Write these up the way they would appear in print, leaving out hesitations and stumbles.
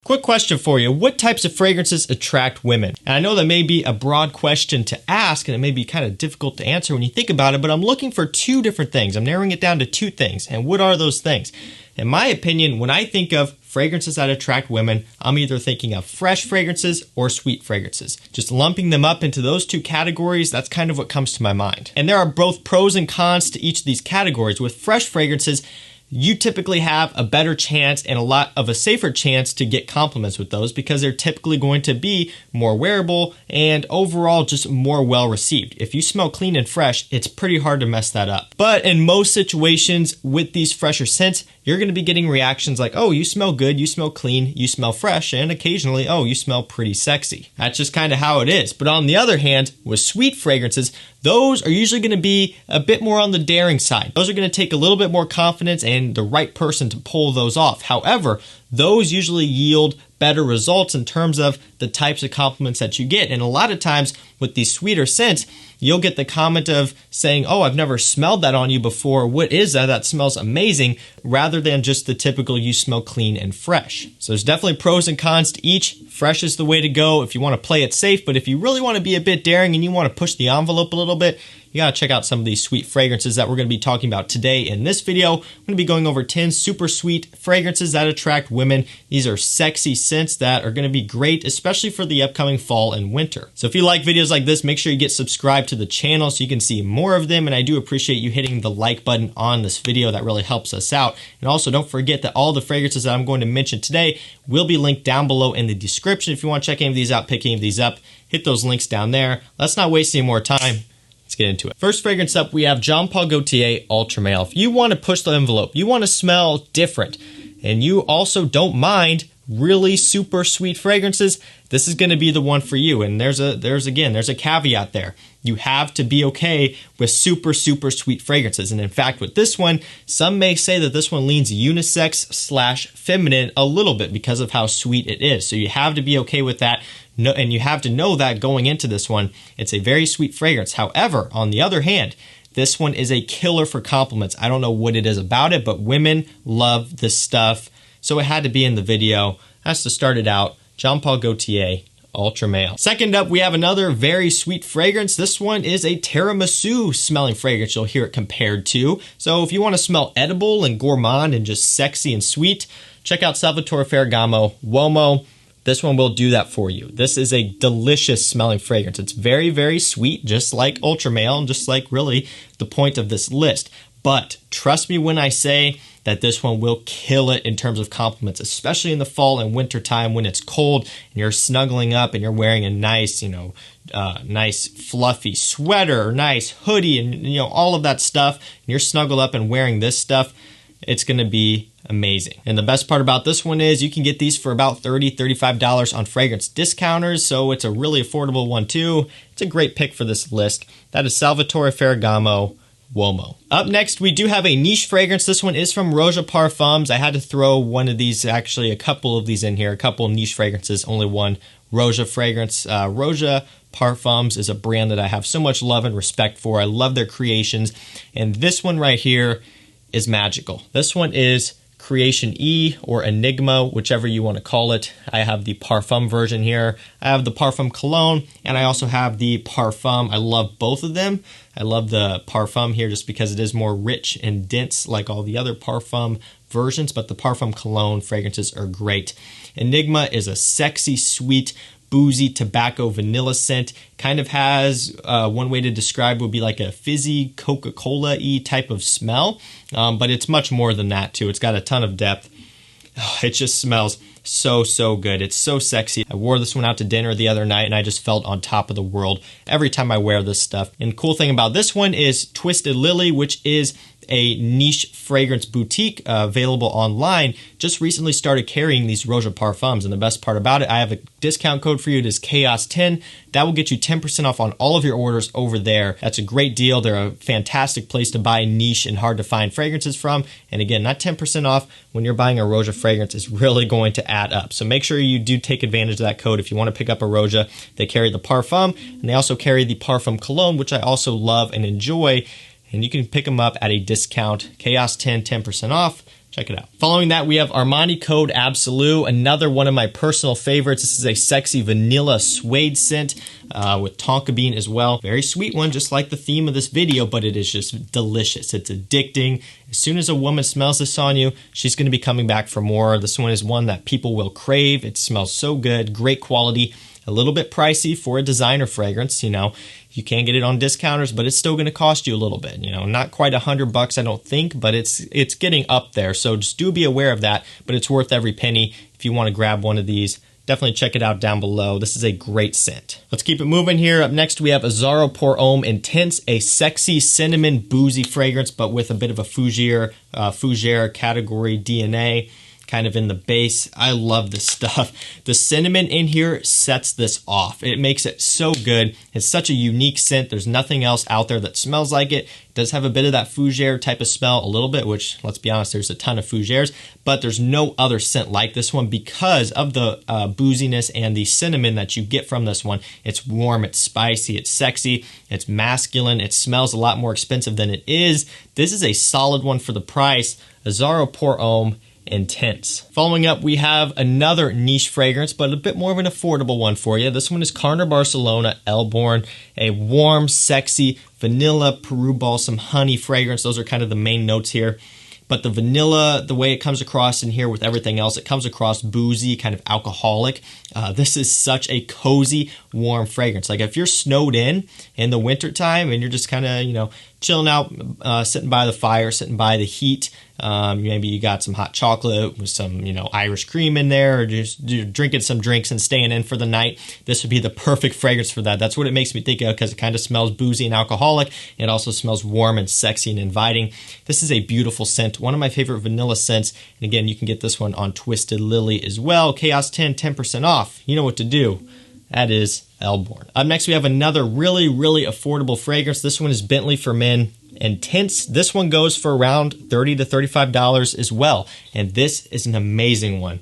Quick question for you. What types of fragrances attract women? And I know that may be a broad question to ask and it may be kind of difficult to answer when you think about it, but I'm looking for two different things. I'm narrowing it down to two things. And what are those things? In my opinion, when I think of fragrances that attract women, I'm either thinking of fresh fragrances or sweet fragrances. Just lumping them up into those two categories, that's kind of what comes to my mind. And there are both pros and cons to each of these categories. With fresh fragrances, you typically have a better chance and a lot of a safer chance to get compliments with those because they're typically going to be more wearable and overall just more well received. If you smell clean and fresh, it's pretty hard to mess that up. But in most situations with these fresher scents, you're going to be getting reactions like, oh, you smell good, you smell clean, you smell fresh, and occasionally, oh, you smell pretty sexy. That's just kind of how it is. But on the other hand, with sweet fragrances, those are usually going to be a bit more on the daring side. Those are going to take a little bit more confidence and the right person to pull those off. However, those usually yield better results in terms of the types of compliments that you get. And a lot of times with these sweeter scents, you'll get the comment of saying, oh, I've never smelled that on you before. What is that? That smells amazing, rather than just the typical you smell clean and fresh. So there's definitely pros and cons to each. Fresh is the way to go if you want to play it safe, but if you really want to be a bit daring and you want to push the envelope a little bit, you gotta check out some of these sweet fragrances that we're gonna be talking about today in this video. I'm gonna be going over 10 super sweet fragrances that attract women. These are sexy scents that are gonna be great, especially for the upcoming fall and winter. So if you like videos like this, make sure you get subscribed to the channel so you can see more of them. And I do appreciate you hitting the like button on this video. That really helps us out. And also don't forget that all the fragrances that I'm going to mention today will be linked down below in the description. If you wanna check any of these out, pick any of these up, hit those links down there. Let's not waste any more time. Let's get into it. First fragrance up, we have Jean Paul Gaultier Ultra Male. If you want to push the envelope, you want to smell different, and you also don't mind really super sweet fragrances, this is going to be the one for you. And there's a caveat there. You have to be okay with super sweet fragrances. And in fact, with this one, some may say that this one leans unisex / feminine a little bit because of how sweet it is. So you have to be okay with that. And you have to know that going into this one, it's a very sweet fragrance. However, on the other hand, this one is a killer for compliments. I don't know what it is about it, but women love this stuff. So it had to be in the video. That's to start it out. Jean Paul Gaultier Ultra Male. Second up, we have another very sweet fragrance. This one is a tiramisu smelling fragrance you'll hear it compared to. So if you want to smell edible and gourmand and just sexy and sweet, check out Salvatore Ferragamo Uomo. This one will do that for you. This is a delicious smelling fragrance. It's very sweet, just like Ultra Male, and just like really the point of this list. But trust me when I say that this one will kill it in terms of compliments, especially in the fall and winter time when it's cold and you're snuggling up and you're wearing a nice, nice fluffy sweater or nice hoodie and all of that stuff. And you're snuggled up and wearing this stuff. It's going to be amazing. And the best part about this one is you can get these for about $30, $35 on fragrance discounters. So it's a really affordable one too. It's a great pick for this list. That is Salvatore Ferragamo Uomo. Up next, we do have a niche fragrance. This one is from Roja Parfums. I had to throw one of these, actually a couple of these in here, a couple of niche fragrances, only one Roja fragrance. Roja Parfums is a brand that I have so much love and respect for. I love their creations. And this one right here is magical. This one is Creation E or Enigma, whichever you want to call it. I have the Parfum version here. I have the Parfum Cologne, and I also have the Parfum. I love both of them. I love the Parfum here just because it is more rich and dense like all the other Parfum versions, but the Parfum Cologne fragrances are great. Enigma is a sexy, sweet, boozy tobacco vanilla scent. Kind of has, one way to describe would be like a fizzy Coca-Cola-y type of smell, but it's much more than that too. It's got a ton of depth. Oh, it just smells so good. It's so sexy. I wore this one out to dinner the other night and I just felt on top of the world every time I wear this stuff. And the cool thing about this one is Twisted Lily, which is a niche fragrance boutique available online, just recently started carrying these Roja Parfums. And the best part about it, I have a discount code for you. It is Chaos10. That will get you 10% off on all of your orders over there. That's a great deal. They're a fantastic place to buy niche and hard to find fragrances from. And again, that 10% off when you're buying a Roja fragrance is really going to add up. So make sure you do take advantage of that code if you want to pick up a Roja. They carry the Parfum, and they also carry the Parfum Cologne, which I also love and enjoy. And you can pick them up at a discount. Chaos10, 10% off. Check it out. Following that, we have Armani Code Absolu, another one of my personal favorites. This is a sexy vanilla suede scent with tonka bean as well. Very sweet one, just like the theme of this video, but it is just delicious. It's addicting. As soon as a woman smells this on you, she's going to be coming back for more. This one is one that people will crave. It smells so good, great quality. A little bit pricey for a designer fragrance, you know. You can get it on discounters, but it's still going to cost you a little bit, you know. Not quite $100, I don't think, but it's getting up there. So just do be aware of that, but it's worth every penny. If you want to grab one of these, definitely check it out down below. This is a great scent. Let's keep it moving here. Up next, we have Azzaro Homme Intense, a sexy cinnamon boozy fragrance, but with a bit of a fougere category DNA. Kind of in the base. I love this stuff. The cinnamon in here sets this off. It makes it so good. It's such a unique scent. There's nothing else out there that smells like it. It does have a bit of that fougere type of smell a little bit, which, let's be honest, there's a ton of fougeres, but there's no other scent like this one because of the booziness and the cinnamon that you get from this one. It's warm, it's spicy, it's sexy, it's masculine, it smells a lot more expensive than it is. This is a solid one for the price. Azzaro Homme Intense. Following up, we have another niche fragrance, but a bit more of an affordable one for you. This one is Carner Barcelona Elborn, a warm, sexy vanilla Peru balsam honey fragrance. Those are kind of the main notes here. But the vanilla, the way it comes across in here with everything else, it comes across boozy, kind of alcoholic. This is such a cozy, warm fragrance. Like if you're snowed in the wintertime and you're just kind of, you know, chilling out, sitting by the fire, sitting by the heat, maybe you got some hot chocolate with some, you know, Irish cream in there, or just drinking some drinks and staying in for the night. This would be the perfect fragrance for that. That's what it makes me think of because it kind of smells boozy and alcoholic. It also smells warm and sexy and inviting. This is a beautiful scent. One of my favorite vanilla scents. And again, you can get this one on Twisted Lily as well. Chaos 10, 10% off. You know what to do. That is Elborn. Up next, we have another really, really affordable fragrance. This one is Bentley for Men Intense. This one goes for around $30 to $35 as well. And this is an amazing one.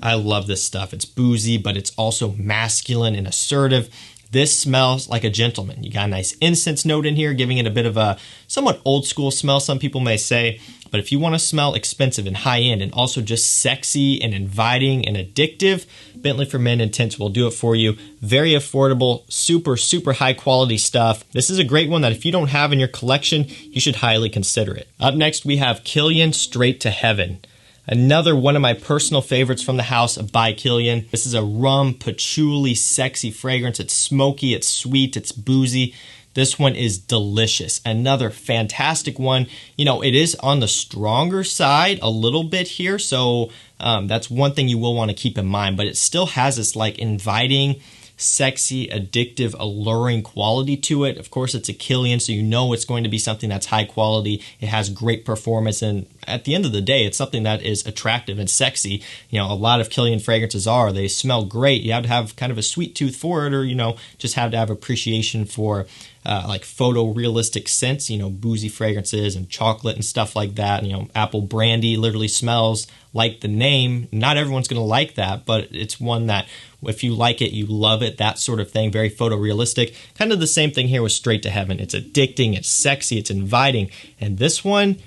I love this stuff. It's boozy, but it's also masculine and assertive. This smells like a gentleman. You got a nice incense note in here, giving it a bit of a somewhat old school smell, some people may say. But if you want to smell expensive and high end and also just sexy and inviting and addictive, Bentley for Men Intense will do it for you. Very affordable, super, super high quality stuff. This is a great one that if you don't have in your collection, you should highly consider it. Up next, we have Kilian Straight to Heaven. Another one of my personal favorites from the house by Kilian. This is a rum, patchouli, sexy fragrance. It's smoky, it's sweet, it's boozy. This one is delicious. Another fantastic one. You know, it is on the stronger side a little bit here, so that's one thing you will want to keep in mind, but it still has this like inviting, sexy, addictive, alluring quality to it. Of course, it's a Kilian, so you know it's going to be something that's high quality. It has great performance, and at the end of the day, it's something that is attractive and sexy. You know, a lot of Kilian fragrances are. They smell great. You have to have kind of a sweet tooth for it, or, you know, just have to have appreciation for like photorealistic scents, you know, boozy fragrances and chocolate and stuff like that. You know, apple brandy literally smells like the name. Not everyone's going to like that, but it's one that if you like it, you love it, that sort of thing. Very photorealistic. Kind of the same thing here with Straight to Heaven. It's addicting, it's sexy, it's inviting, and this one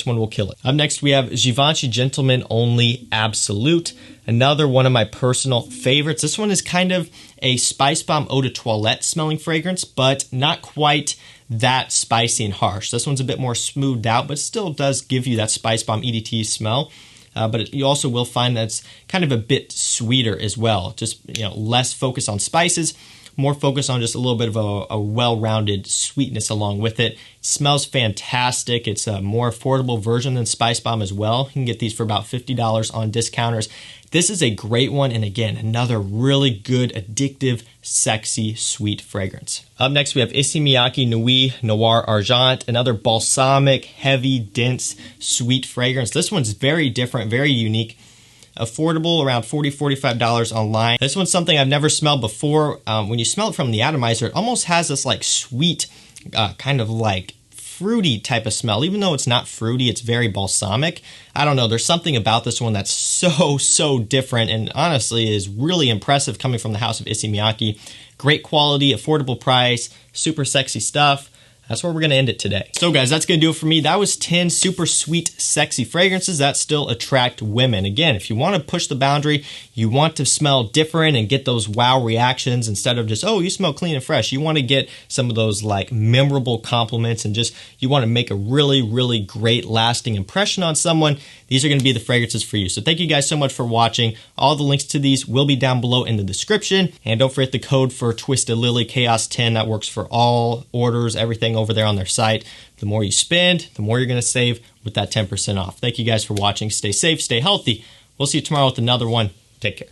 will kill it. Up next, we have Givenchy Gentleman Only Absolute. Another one of my personal favorites. This one is kind of a Spice Bomb Eau de Toilette smelling fragrance, but not quite that spicy and harsh. This one's a bit more smoothed out, but still does give you that Spice Bomb EDT smell. But you also will find that it's kind of a bit sweeter as well. Just, you know, less focus on spices, more focus on just a little bit of a well-rounded sweetness along with it. It smells fantastic. It's a more affordable version than Spice Bomb as well. You can get these for about $50 on discounters. This is a great one, and again, another really good, addictive, sexy, sweet fragrance. Up next, we have Issey Miyake Noir Argent, another balsamic, heavy, dense, sweet fragrance. This one's very different, very unique. Affordable, around $40, $45 online. This one's something I've never smelled before. When you smell it from the atomizer, it almost has this like sweet, kind of like fruity type of smell. Even though it's not fruity, it's very balsamic. I don't know, there's something about this one that's so different, and honestly is really impressive coming from the house of Issey Miyake. Great quality, affordable price, super sexy stuff. That's where we're gonna end it today. So guys, that's gonna do it for me. That was 10 super sweet, sexy fragrances that still attract women. Again, if you wanna push the boundary, you want to smell different and get those wow reactions instead of just, oh, you smell clean and fresh. You wanna get some of those like memorable compliments and just, you wanna make a really, really great lasting impression on someone. These are gonna be the fragrances for you. So thank you guys so much for watching. All the links to these will be down below in the description. And don't forget the code for Twisted Lily Chaos 10. That works for all orders, everything over there on their site. The more you spend, the more you're gonna save with that 10% off. Thank you guys for watching. Stay safe, stay healthy. We'll see you tomorrow with another one. Take care.